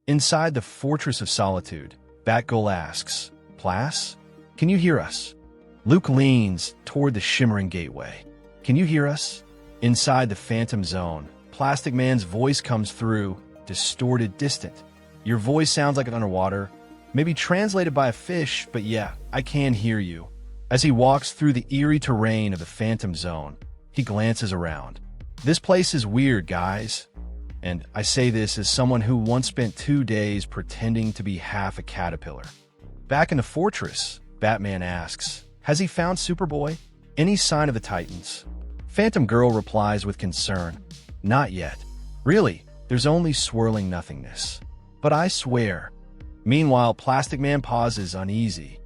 Inside the Fortress of Solitude, Batgirl asks, Plas, can you hear us? Luke leans toward the shimmering gateway. Can you hear us? Inside the Phantom Zone, Plastic Man's voice comes through, distorted, distant. Your voice sounds like it's underwater, maybe translated by a fish, but yeah, I can hear you. As he walks through the eerie terrain of the Phantom Zone, he glances around. This place is weird, guys. And I say this as someone who once spent 2 days pretending to be half a caterpillar. Back in the fortress, Batman asks, has he found Superboy? Any sign of the Titans? Phantom Girl replies with concern, not yet. Really, there's only swirling nothingness. But I swear. Meanwhile, Plastic Man pauses uneasy.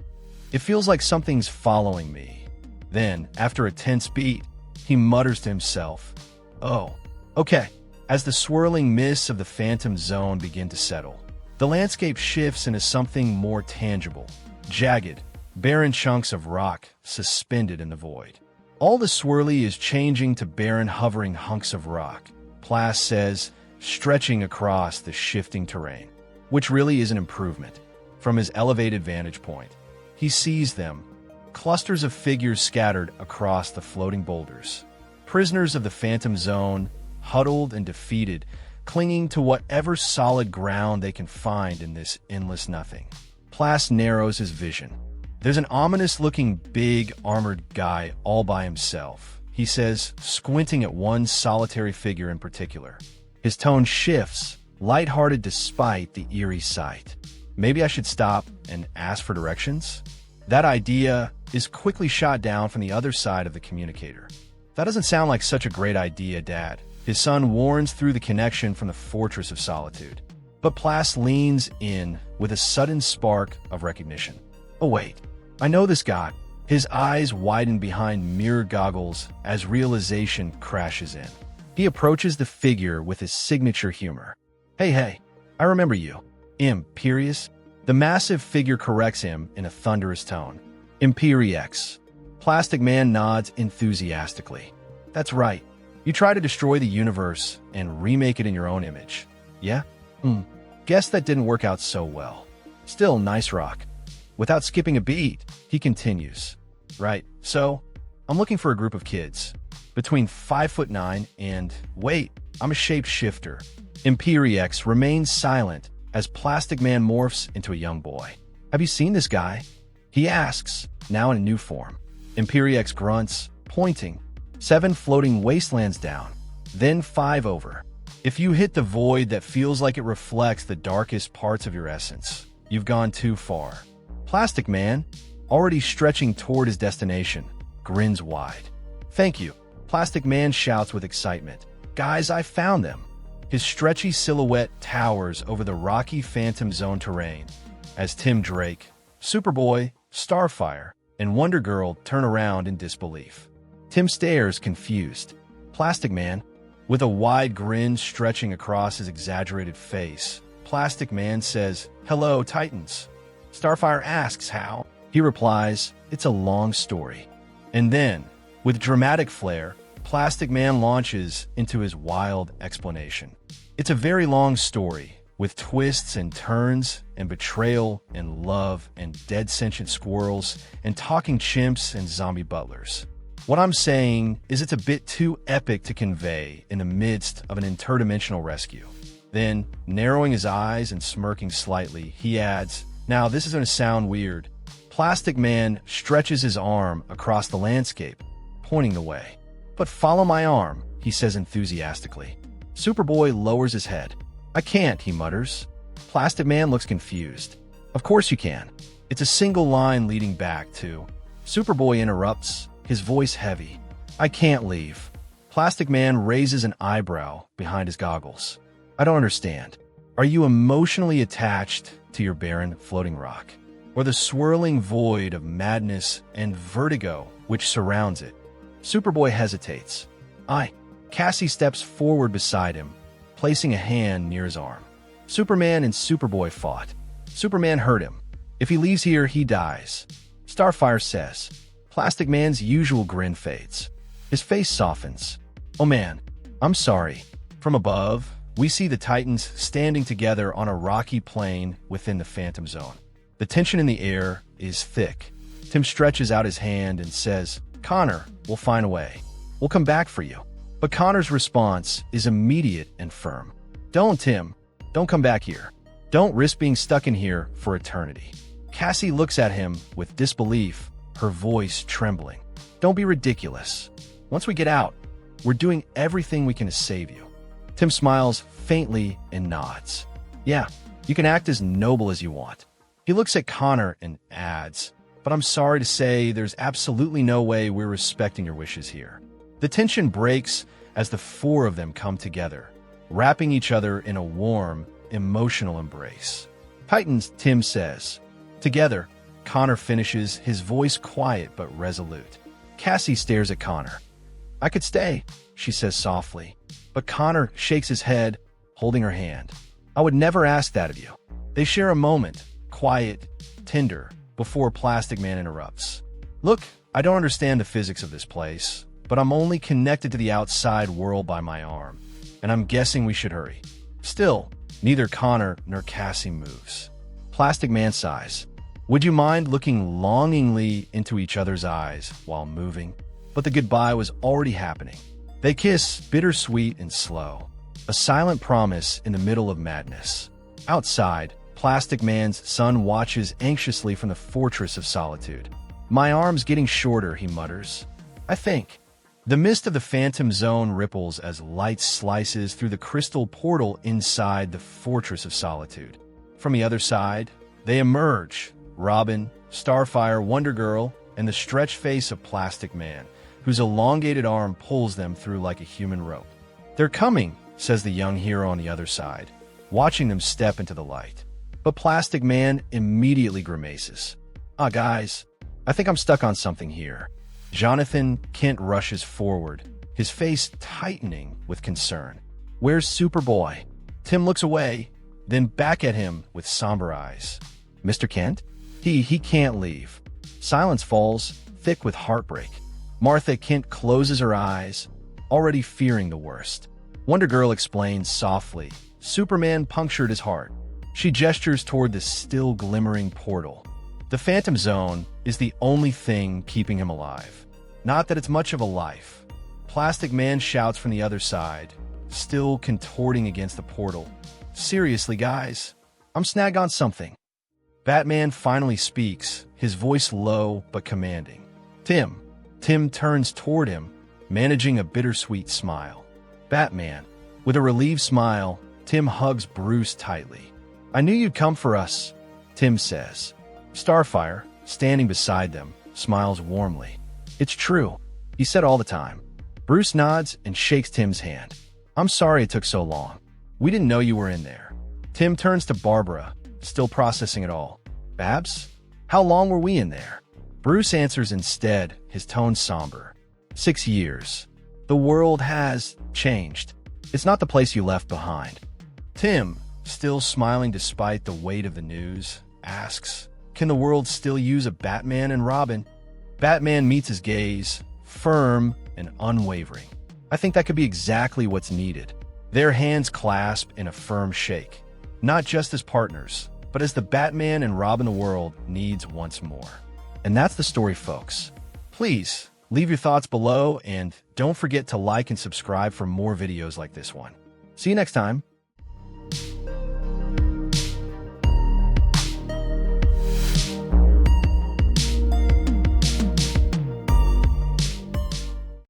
It feels like something's following me. Then, after a tense beat, he mutters to himself, oh, okay. As the swirling mists of the Phantom Zone begin to settle, the landscape shifts into something more tangible, jagged, barren chunks of rock suspended in the void. All the swirly is changing to barren hovering hunks of rock, Plas says, stretching across the shifting terrain, which really is an improvement. From his elevated vantage point, he sees them, clusters of figures scattered across the floating boulders, prisoners of the Phantom Zone, huddled and defeated, clinging to whatever solid ground they can find in this endless nothing. Plas narrows his vision. There's an ominous-looking, big, armored guy all by himself, he says, squinting at one solitary figure in particular. His tone shifts, lighthearted despite the eerie sight. Maybe I should stop and ask for directions? That idea is quickly shot down from the other side of the communicator. That doesn't sound like such a great idea, Dad. His son warns through the connection from the Fortress of Solitude. But Plas leans in with a sudden spark of recognition. Oh wait, I know this guy. His eyes widen behind mirror goggles as realization crashes in. He approaches the figure with his signature humor. Hey, I remember you. Imperius? The massive figure corrects him in a thunderous tone. Imperiex. Plastic Man nods enthusiastically. That's right. You try to destroy the universe and remake it in your own image. Yeah? Guess that didn't work out so well. Still, nice rock. Without skipping a beat, he continues. Right, so, I'm looking for a group of kids. Between 5'9" and, wait, I'm a shapeshifter. Imperiex remains silent as Plastic Man morphs into a young boy. Have you seen this guy? He asks, now in a new form. Imperiex grunts, pointing. 7 floating wastelands down, then 5 over. If you hit the void that feels like it reflects the darkest parts of your essence, you've gone too far. Plastic Man, already stretching toward his destination, grins wide. Thank you, Plastic Man shouts with excitement. Guys, I found them. His stretchy silhouette towers over the rocky Phantom Zone terrain as Tim Drake, Superboy, Starfire, and Wonder Girl turn around in disbelief. Tim stares, confused. Plastic Man, with a wide grin stretching across his exaggerated face, Plastic Man says, hello, Titans. Starfire asks how. He replies, it's a long story. And then, with dramatic flair, Plastic Man launches into his wild explanation. It's a very long story, with twists and turns, and betrayal, and love, and dead sentient squirrels, and talking chimps and zombie butlers. What I'm saying is it's a bit too epic to convey in the midst of an interdimensional rescue. Then, narrowing his eyes and smirking slightly, he adds, now this is going to sound weird. Plastic Man stretches his arm across the landscape, pointing the way. But follow my arm, he says enthusiastically. Superboy lowers his head. I can't, he mutters. Plastic Man looks confused. Of course you can. It's a single line leading back to... Superboy interrupts, his voice heavy. I can't leave. Plastic Man raises an eyebrow behind his goggles. I don't understand. Are you emotionally attached to your barren floating rock? Or the swirling void of madness and vertigo which surrounds it? Superboy hesitates. Cassie steps forward beside him, placing a hand near his arm. Superman and Superboy fought. Superman hurt him. If he leaves here, he dies. Starfire says. Plastic Man's usual grin fades. His face softens. Oh man, I'm sorry. From above, we see the Titans standing together on a rocky plain within the Phantom Zone. The tension in the air is thick. Tim stretches out his hand and says, "Connor, we'll find a way. We'll come back for you." But Connor's response is immediate and firm. "Don't, Tim. Don't come back here. Don't risk being stuck in here for eternity." Cassie looks at him with disbelief, her voice trembling. "Don't be ridiculous. Once we get out, we're doing everything we can to save you." Tim smiles faintly and nods. "Yeah, you can act as noble as you want." He looks at Connor and adds, "But I'm sorry to say there's absolutely no way we're respecting your wishes here." The tension breaks as the four of them come together, wrapping each other in a warm, emotional embrace. "Titans," Tim says. Together, Connor finishes, his voice quiet but resolute. Cassie stares at Connor. "I could stay," she says softly, but Connor shakes his head, holding her hand. "I would never ask that of you." They share a moment, quiet, tender, before Plastic Man interrupts. "Look, I don't understand the physics of this place, but I'm only connected to the outside world by my arm, and I'm guessing we should hurry." Still, neither Connor nor Cassie moves. Plastic Man sighs. "Would you mind looking longingly into each other's eyes while moving?" But the goodbye was already happening. They kiss, bittersweet and slow, a silent promise in the middle of madness. Outside, Plastic Man's son watches anxiously from the Fortress of Solitude. "My arm's getting shorter," he mutters. "I think." The mist of the Phantom Zone ripples as light slices through the crystal portal inside the Fortress of Solitude. From the other side, they emerge, Robin, Starfire, Wonder Girl, and the stretched face of Plastic Man, whose elongated arm pulls them through like a human rope. "They're coming," says the young hero on the other side, watching them step into the light. But Plastic Man immediately grimaces. Guys, I think I'm stuck on something here." Jonathan Kent rushes forward, his face tightening with concern. "Where's Superboy?" Tim looks away, then back at him with somber eyes. "Mr. Kent? He can't leave." Silence falls, thick with heartbreak. Martha Kent closes her eyes, already fearing the worst. Wonder Girl explains softly, "Superman punctured his heart." She gestures toward the still glimmering portal. The Phantom Zone is the only thing keeping him alive. Not that it's much of a life. Plastic Man shouts from the other side, still contorting against the portal. "Seriously, guys, I'm snagged on something." Batman finally speaks, his voice low but commanding. "Tim." Tim turns toward him, managing a bittersweet smile. Batman. With a relieved smile, Tim hugs Bruce tightly. "I knew you'd come for us," Tim says. Starfire, standing beside them, smiles warmly. "It's true. He said all the time." Bruce nods and shakes Tim's hand. "I'm sorry it took so long. We didn't know you were in there." Tim turns to Barbara, still processing it all. "Babs, how long were we in there?" Bruce answers instead, his tone somber. 6 years. The world has changed. It's not the place you left behind." Tim, still smiling despite the weight of the news, asks, "Can the world still use a Batman and Robin?" Batman meets his gaze, firm and unwavering. "I think that could be exactly what's needed." Their hands clasp in a firm shake, not just as partners, but as the Batman and Robin the world needs once more. And that's the story, folks. Please leave your thoughts below and don't forget to like and subscribe for more videos like this one. See you next time.